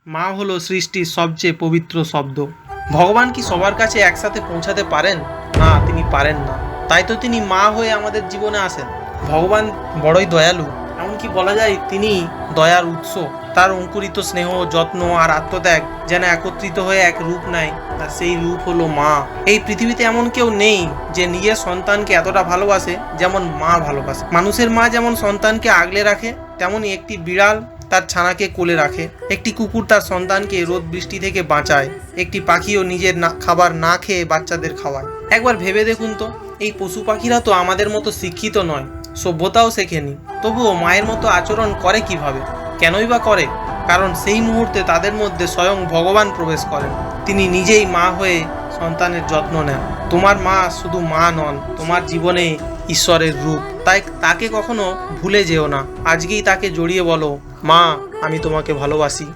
মা হলো সৃষ্টির সবচেয়ে পবিত্র শব্দ। ভগবান কি সবার কাছে একসাথে পৌঁছাতে পারেন? না, তিনি পারেন না। তাই তো তিনি মা হয়ে আমাদের জীবনে আসেন। ভগবান বড়ই দয়ালু, এমনকি বলা যায় তিনি দয়ার উৎস। তার অঙ্কুরিত স্নেহ, যত্ন আর আত্মত্যাগ যেন একত্রিত হয়ে এক রূপ নেয়, আর সেই রূপ হলো মা। এই পৃথিবীতে এমন কেউ নেই যে নিজের সন্তানকে এতটা ভালোবাসে যেমন মা ভালোবাসে। মানুষের মা যেমন সন্তানকে আগলে রাখে, তেমনই একটি বিড়াল তার ছানাকে কোলে রাখে, একটি কুকুর তার সন্তানকে রোদ বৃষ্টি থেকে বাঁচায়, একটি পাখিও নিজের খাবার না খেয়ে বাচ্চাদের খাওয়ায়। একবার ভেবে দেখুন তো, এই পশু পাখিরা তো আমাদের মতো শিক্ষিত নয়, সভ্যতাও শেখেনি, তবুও মায়ের মতো আচরণ করে কিভাবে? কেনই বা করে? কারণ সেই মুহূর্তে তাদের মধ্যে স্বয়ং ভগবান প্রবেশ করেন। তিনি নিজেই মা হয়ে সন্তানের যত্ন নেন। তোমার মা শুধু মা নন, তোমার জীবনে ঈশ্বরের রূপ। তাই তাকে কখনো ভুলে যেও না। আজকেই তাকে জড়িয়ে বলো, মা, আমি তোমাকে ভালোবাসি।